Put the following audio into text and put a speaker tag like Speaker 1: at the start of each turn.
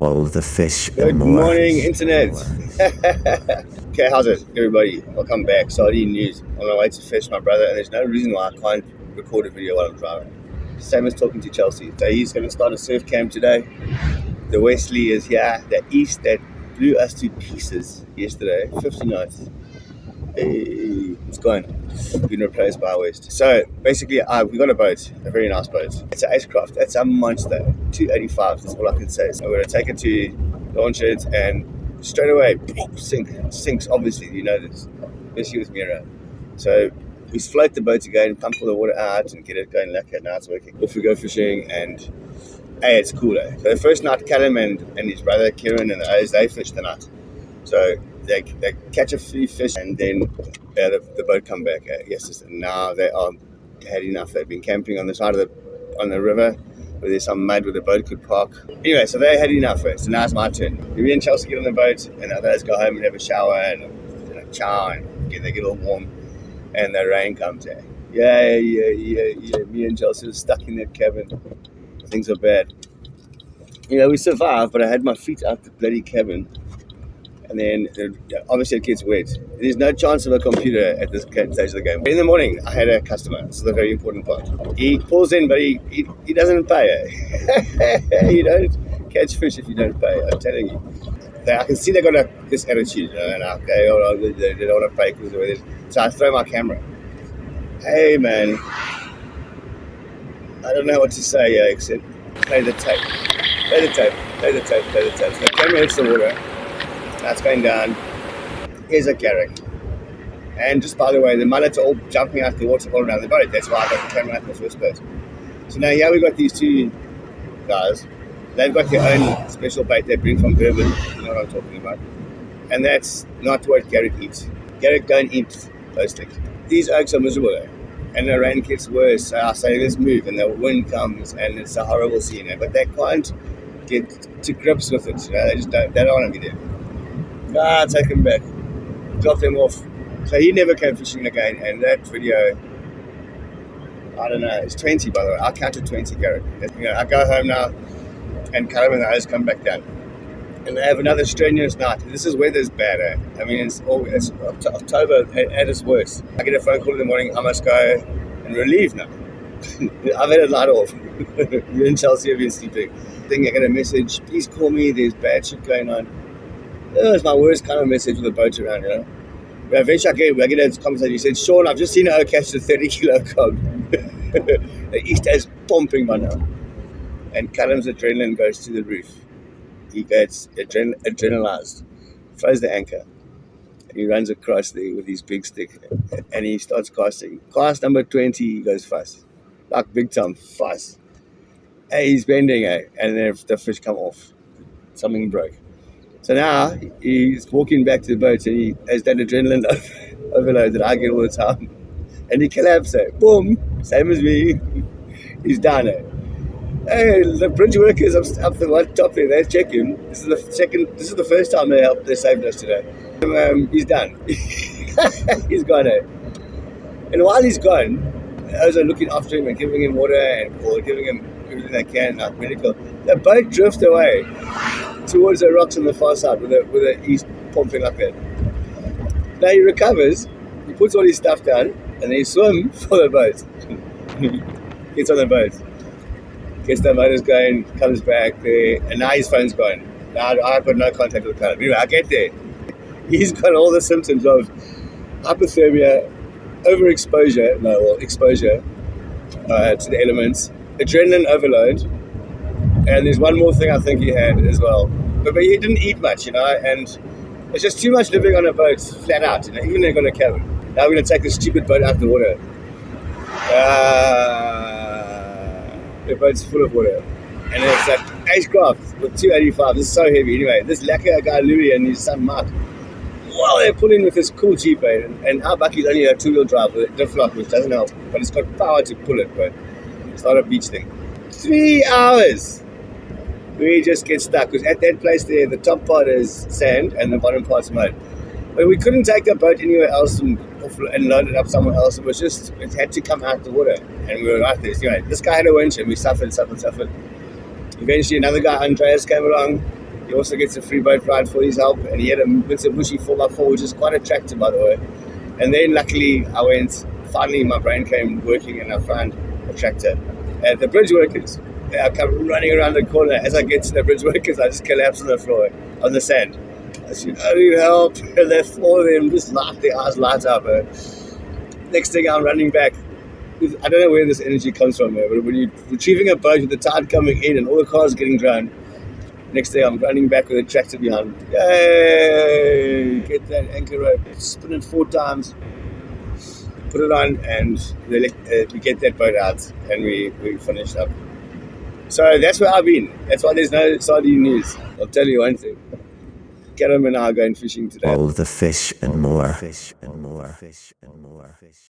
Speaker 1: All the fish
Speaker 2: Good
Speaker 1: and more.
Speaker 2: morning, internet. Okay, how's it, everybody? Welcome back. Sardine news. On my way to fish, my brother, and there's no reason why I can't record a video while I'm driving. Same as talking to Chelsea. So he's going to start a surf camp today. The westerly is here. The east that blew us to pieces yesterday, 50 knots. Hey, it's gone. Been replaced by a west. So basically, we got a boat, a very nice boat. It's an Acecraft. It's a monster. 285. That's all I can say. So we're gonna take it to launch it, and straight away, sinks. Obviously, you know this, especially with me around. So we float the boat again, pump all the water out, and get it going. Like now it's working. Off we go fishing, and hey, it's cool. Eh? So the first night, Callum and his brother Kieran and the others, they fished the night. So they catch a few fish, and then the boat come back. Yes, and now they are had enough. They've been camping on the side of the river where there's some mud where the boat could park. Anyway, so they had enough first. So now it's my turn. Me and Chelsea get on the boat, and the others go home and have a shower and chow, and they get all warm. And the rain comes. Yeah. Me and Chelsea are stuck in that cabin. Things are bad. We survived, but I had my feet out the bloody cabin. And then, obviously, it gets wet. There's no chance of a computer at this stage of the game. In the morning, I had a customer. This is the very important part. He pulls in, but he doesn't pay. You don't catch fish if you don't pay. I'm telling you. I can see they got this attitude. And okay, they don't want to pay because of it. So I throw my camera. Hey, man. I don't know what to say except play the tape. Play the tape. So the camera hits the water. That's going down. Here's a carrot. And just by the way, the mullets are all jumping out the water all around the boat. That's why I got the camera out in the first place. So now here we've got these two guys. They've got their own special bait they bring from Durban. You know what I'm talking about. And that's not what Garrett eats. Garrett don't eat those things. These oaks are miserable though. And the rain gets worse. So I say, let's move. And the wind comes and it's a horrible scene. But they can't get to grips with it. They just don't want to be there. Take him back. Drop them off. So he never came fishing again, and that video, I don't know, it's 20 by the way. I counted 20, Garrett. I go home now, and Callum and the others come back down. And they have another strenuous night. This is weather's bad, eh? I mean, it's October at its worst. I get a phone call in the morning, I must go, and we're relieved now. I've had a night off. You and Chelsea have been sleeping. I get a message, please call me, there's bad shit going on. It's my worst kind of message with the boat around, But eventually I get a conversation. He said, Sean, I've just seen her catch the 30-kilo cod. The east is pumping by now. And Callum's adrenaline goes to the roof. He gets adrenalized, throws the anchor, and he runs across there with his big stick, and he starts casting. Cast number 20, he goes fast, like big time fast. Hey, he's bending, and then the fish come off. Something broke. So now he's walking back to the boat, and he has that adrenaline overload that I get all the time. And he collapses. Boom! Same as me. He's done it. Hey, the bridge workers up the top there, they're checking. This is the first time they saved us today. He's done. He's gone. And while he's gone, those are looking after him and giving him water or giving him everything they can, like medical. The boat drifts away towards the rocks on the far side with the east pumping like that. Now he recovers, he puts all his stuff down, and then he swims for the boat. Gets on the boat, gets the motors going, comes back there, and now his phone's gone. Now I've got no contact with Callum. Anyway, I get there. He's got all the symptoms of hypothermia, exposure to the elements, adrenaline overload, and there's one more thing I think he had as well. But he didn't eat much, and it's just too much living on a boat flat out, even they've got a cabin. Now we're going to take this stupid boat out of the water. The boat's full of water. And it's like Acecraft with 285. This is so heavy. Anyway, this lacquer guy Louis and his son Mark, wow, they're pulling with this cool Jeep, and our bucky's only a 2-wheel drive with a diff lock, which doesn't help, but it's got power to pull it, but it's not a beach thing. 3 hours! We just get stuck, because at that place there, the top part is sand and the bottom part's mud. But we couldn't take the boat anywhere else and load it up somewhere else. It had to come out the water, and we were right there. So anyway, this guy had a winch, and we suffered. Eventually, another guy, Andreas, came along, He also gets a free boat ride for his help, and he had a Mitsubishi 4x4, which is quite attractive, by the way. And then luckily finally my brain came working, and I found a tractor. And the bridge workers, I come running around the corner. As I get to the bridge workers, I just collapse on the floor, on the sand. I said, I need help. And they four of them just their eyes light up. Next thing I'm running back. I don't know where this energy comes from, but when you're retrieving a boat with the tide coming in and all the cars getting drowned, next day I'm running back with a tractor behind. Yay! Get that anchor rope, spin it 4 times, put it on, and we get that boat out, and we finished up. So that's where I've been. That's why there's no sardine news. I'll tell you one thing. Callum and I are going fishing today.
Speaker 1: All the fish and more.